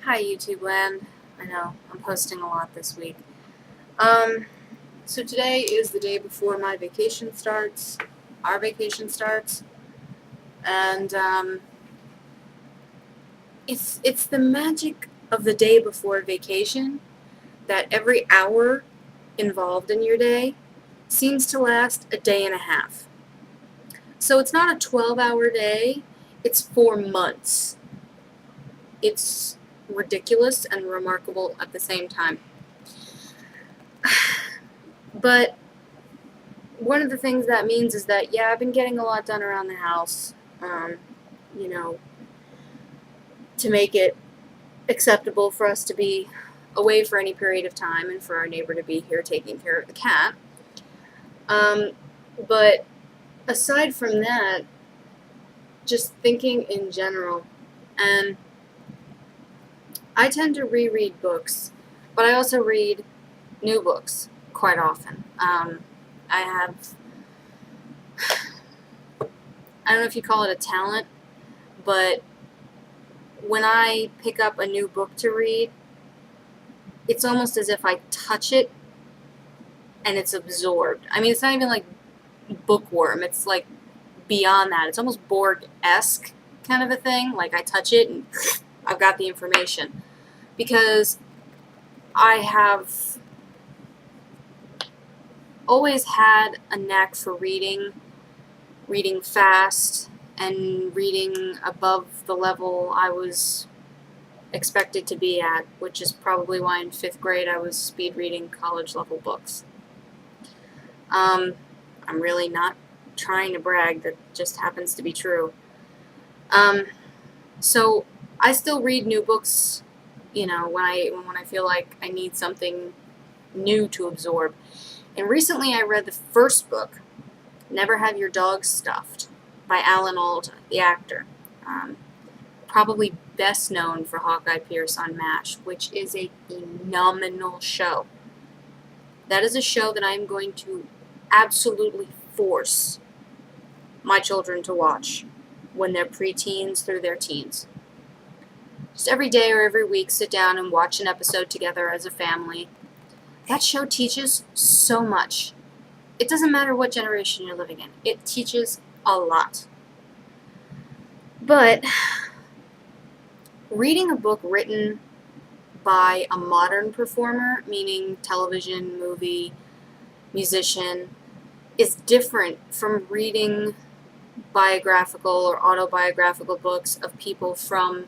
Hi, YouTube land. I know I'm posting a lot this week. Um, so today is the day before my vacation starts, our vacation starts, and it's the magic of the day before vacation that every hour involved in your day seems to last a day and a half. So it's not a 12-hour day; it's 4 months. It's ridiculous and remarkable at the same time. But one of the things that means is that, yeah, I've been getting a lot done around the house, um, you know, to make it acceptable for us to be away for any period of time and for our neighbor to be here taking care of the cat. Um, but aside from that, just thinking in general, and I tend to reread books, but I also read new books quite often. I have, I don't know if you call it a talent, but when I pick up a new book to read, it's almost as if I touch it and it's absorbed. I mean, it's not even like bookworm. It's like beyond that. It's almost Borg-esque kind of a thing. Like I touch it and I've got the information. Because I have always had a knack for reading fast, and reading above the level I was expected to be at, which is probably why in 5th grade I was speed reading college level books. I'm really not trying to brag, that just happens to be true. Um, so I still read new books, when I feel like I need something new to absorb. And recently I read the first book, Never Have Your Dog Stuffed, by Alan Alda, the actor. Probably best known for Hawkeye Pierce on MASH, which is a phenomenal show. That is a show that I am going to absolutely force my children to watch when they're preteens through their teens. Just every day or every week, sit down and watch an episode together as a family. That show teaches so much. It doesn't matter what generation you're living in, it teaches a lot. But reading a book written by a modern performer, meaning television, movie, musician, is different from reading biographical or autobiographical books of people from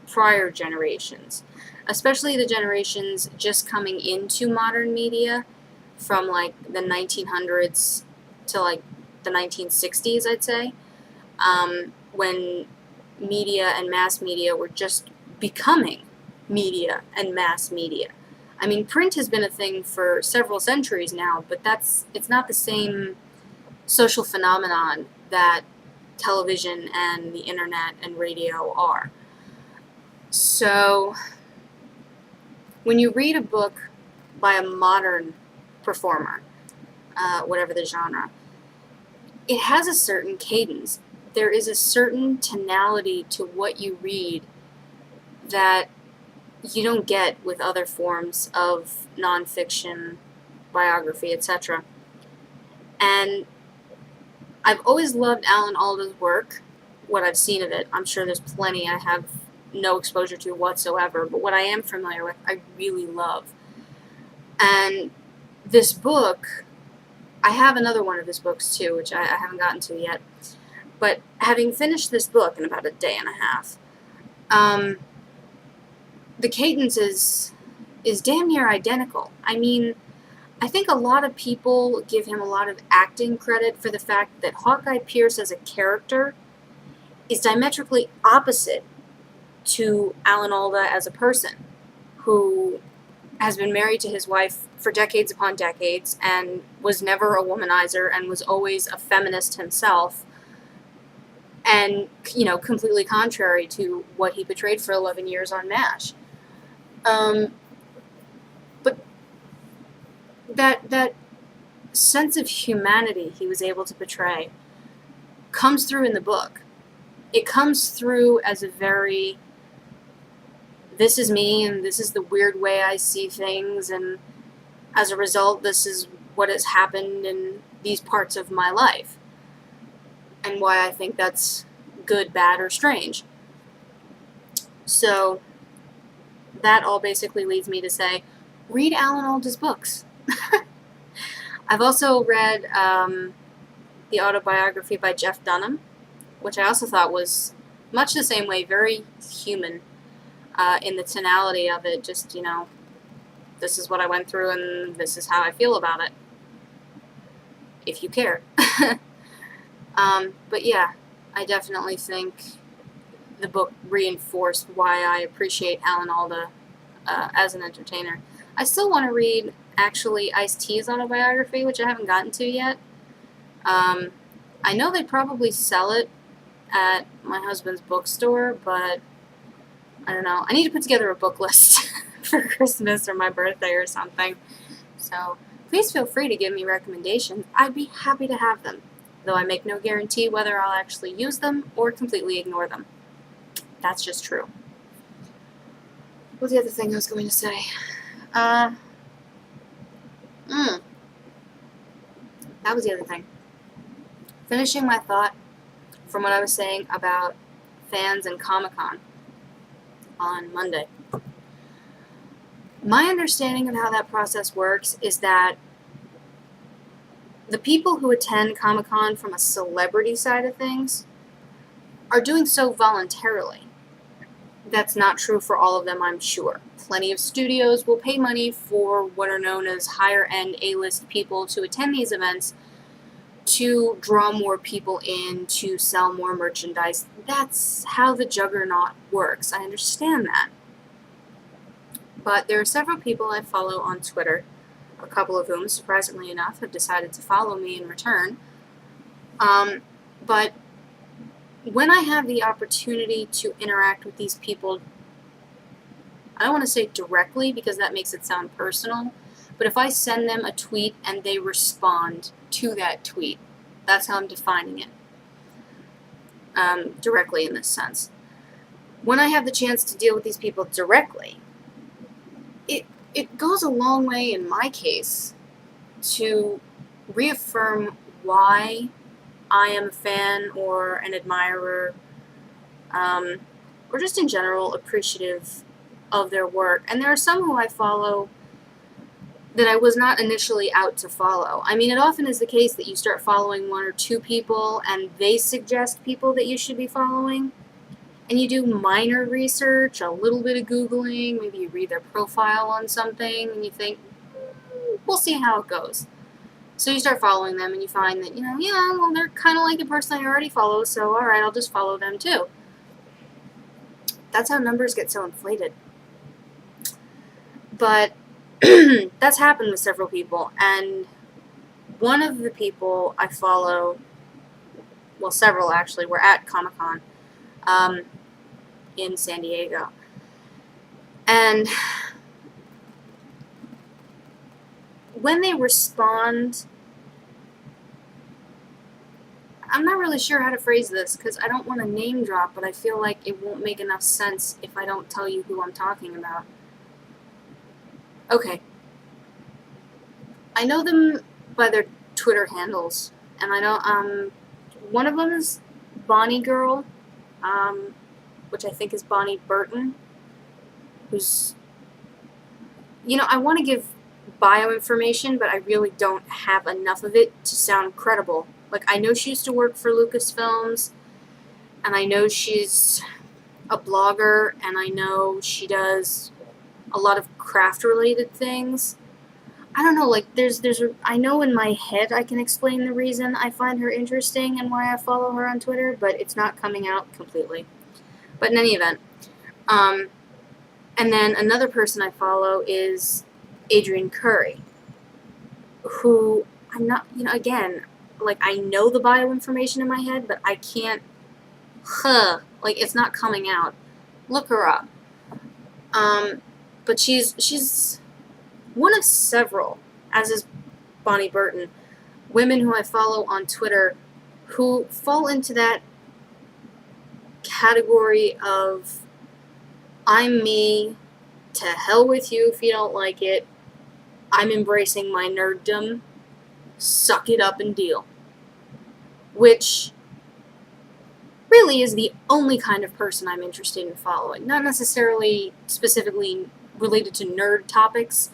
prior generations, especially the generations just coming into modern media from like the 1900s to like the 1960s, I'd say, when media and mass media were just becoming media and mass media. I mean, print has been a thing for several centuries now, but it's not the same social phenomenon that television and the internet and radio are. So, when you read a book by a modern performer, whatever the genre, it has a certain cadence. There is a certain tonality to what you read that you don't get with other forms of nonfiction, biography, etc. And I've always loved Alan Alda's work, what I've seen of it. I'm sure there's plenty I have no exposure to whatsoever, but what I am familiar with, I really love. And this book, I have another one of his books too, which I haven't gotten to yet. But having finished this book in about a day and a half, the cadence is damn near identical. I mean, I think a lot of people give him a lot of acting credit for the fact that Hawkeye Pierce as a character is diametrically opposite to Alan Alda as a person, who has been married to his wife for decades upon decades and was never a womanizer and was always a feminist himself, and, completely contrary to what he portrayed for 11 years on MASH. But that sense of humanity he was able to portray comes through in the book. It comes through as a very this is me and this is the weird way I see things, and as a result, this is what has happened in these parts of my life, and why I think that's good, bad, or strange. So that all basically leads me to say, read Alan Alda's books. I've also read the autobiography by Jeff Dunham, which I also thought was much the same way, very human in the tonality of it. Just, this is what I went through and this is how I feel about it, if you care. But yeah, I definitely think the book reinforced why I appreciate Alan Alda as an entertainer. I still want to read, actually, Ice-T's autobiography, which I haven't gotten to yet. I know they probably sell it at my husband's bookstore, but I don't know. I need to put together a book list for Christmas or my birthday or something. So please feel free to give me recommendations. I'd be happy to have them, though I make no guarantee whether I'll actually use them or completely ignore them. That's just true. What's the other thing I was going to say? That was the other thing. Finishing my thought from what I was saying about fans and Comic-Con on Monday. My understanding of how that process works is that the people who attend Comic-Con from a celebrity side of things are doing so voluntarily. That's not true for all of them, I'm sure. Plenty of studios will pay money for what are known as higher-end A-list people to attend these events to draw more people in, to sell more merchandise. That's how the juggernaut works. I understand that. But there are several people I follow on Twitter, a couple of whom, surprisingly enough, have decided to follow me in return. But when I have the opportunity to interact with these people, I don't want to say directly because that makes it sound personal, but if I send them a tweet and they respond to that tweet, that's how I'm defining it, directly in this sense. When I have the chance to deal with these people directly, it goes a long way in my case to reaffirm why I am a fan or an admirer, or just in general appreciative of their work. And there are some who I follow that I was not initially out to follow. I mean, it often is the case that you start following one or two people and they suggest people that you should be following. And you do minor research, a little bit of Googling, maybe you read their profile on something, and you think, we'll see how it goes. So you start following them, and you find that, well, they're kind of like a person I already follow, so alright, I'll just follow them too. That's how numbers get so inflated. But that's happened with several people, and one of the people I follow, well, several actually, were at Comic-Con in San Diego. And when they respond, I'm not really sure how to phrase this because I don't want to name drop, but I feel like it won't make enough sense if I don't tell you who I'm talking about. Okay. I know them by their Twitter handles, and I know one of them is Bonnie Girl, which I think is Bonnie Burton, who's, I want to give bio information, but I really don't have enough of it to sound credible. Like, I know she used to work for Lucasfilms, and I know she's a blogger, and I know she does a lot of craft-related things. I don't know, like, I know in my head I can explain the reason I find her interesting and why I follow her on Twitter, but it's not coming out completely. But in any event, and then another person I follow is Adrian Curry, who I'm not, again, like, I know the bio information in my head, but I can't, like, it's not coming out. Look her up. But she's one of several, as is Bonnie Burton, women who I follow on Twitter who fall into that category of I'm me. To hell with you if you don't like it. I'm embracing my nerddom. Suck it up and deal. Which really is the only kind of person I'm interested in following. Not necessarily specifically related to nerd topics,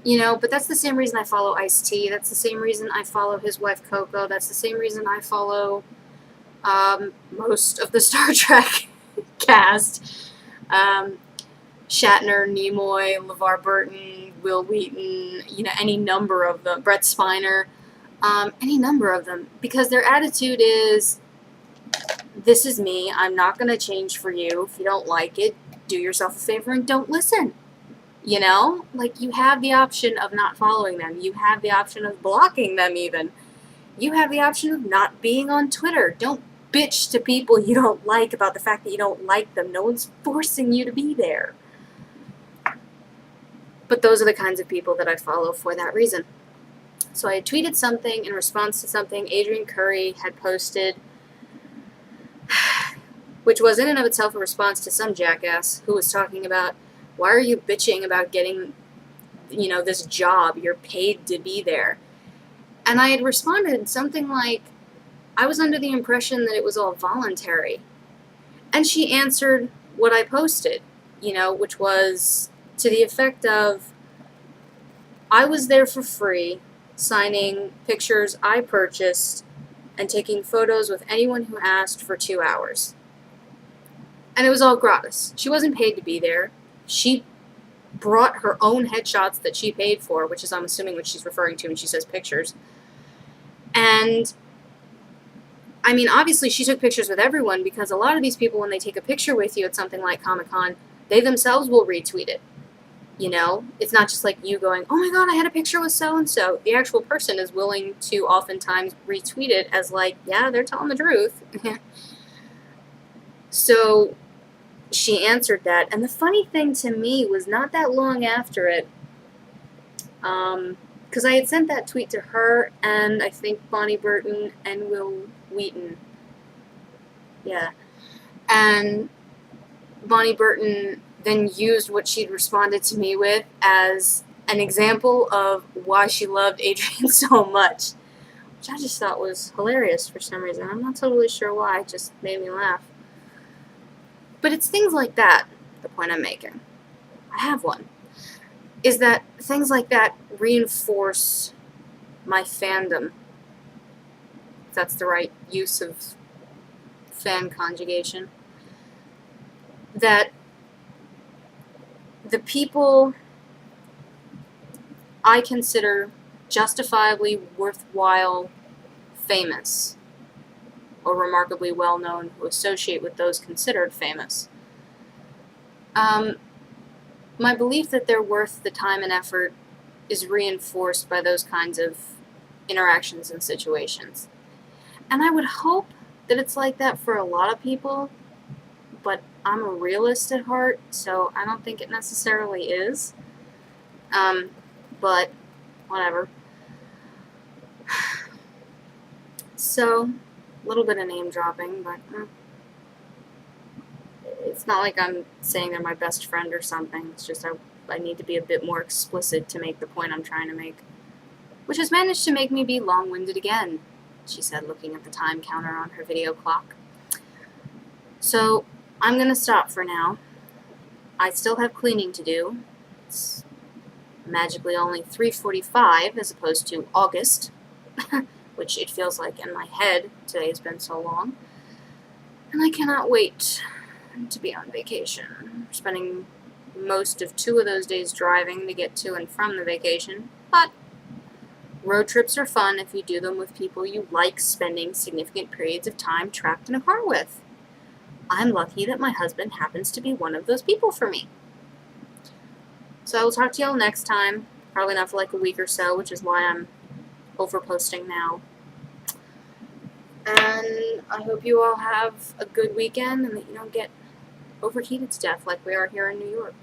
but that's the same reason I follow Ice-T. That's the same reason I follow his wife Coco. That's the same reason I follow most of the Star Trek cast. Shatner, Nimoy, LeVar Burton, Will Wheaton, any number of them, Brett Spiner, any number of them, because their attitude is, this is me, I'm not going to change for you. If you don't like it, do yourself a favor and don't listen. You have the option of not following them. You have the option of blocking them even. You have the option of not being on Twitter. Don't bitch to people you don't like about the fact that you don't like them. No one's forcing you to be there. But those are the kinds of people that I follow for that reason. So I had tweeted something in response to something Adrian Curry had posted, which was in and of itself a response to some jackass who was talking about, why are you bitching about getting, this job? You're paid to be there. And I had responded something like, I was under the impression that it was all voluntary. And she answered what I posted, which was to the effect of, I was there for free, signing pictures I purchased and taking photos with anyone who asked for 2 hours. And it was all gratis. She wasn't paid to be there. She brought her own headshots that she paid for, which is, I'm assuming, what she's referring to when she says pictures. And, obviously she took pictures with everyone, because a lot of these people, when they take a picture with you at something like Comic-Con, they themselves will retweet it. It's not just like you going, oh my god, I had a picture with so-and-so. The actual person is willing to oftentimes retweet it as like, yeah, they're telling the truth. So she answered that. And the funny thing to me was not that long after it, because I had sent that tweet to her and I think Bonnie Burton and Will Wheaton. Yeah. And Bonnie Burton then used what she'd responded to me with as an example of why she loved Adrian so much, which I just thought was hilarious for some reason. I'm not totally sure why, it just made me laugh. But it's things like that, the point I'm making. I have one. Is that things like that reinforce my fandom. If that's the right use of fan conjugation. That the people I consider justifiably worthwhile, famous, or remarkably well-known, who associate with those considered famous, my belief that they're worth the time and effort is reinforced by those kinds of interactions and situations. And I would hope that it's like that for a lot of people, but I'm a realist at heart, so I don't think it necessarily is. But whatever. So, a little bit of name dropping, but it's not like I'm saying they're my best friend or something. It's just I need to be a bit more explicit to make the point I'm trying to make. Which has managed to make me be long-winded again, she said, looking at the time counter on her video clock. So, I'm going to stop for now. I still have cleaning to do. It's magically only 3:45 as opposed to August, which it feels like in my head today has been so long. And I cannot wait to be on vacation. Spending most of 2 of those days driving to get to and from the vacation, but road trips are fun if you do them with people you like spending significant periods of time trapped in a car with. I'm lucky that my husband happens to be one of those people for me. So I will talk to y'all next time. Probably not for like a week or so, which is why I'm over-posting now. And I hope you all have a good weekend and that you don't get overheated to death like we are here in New York.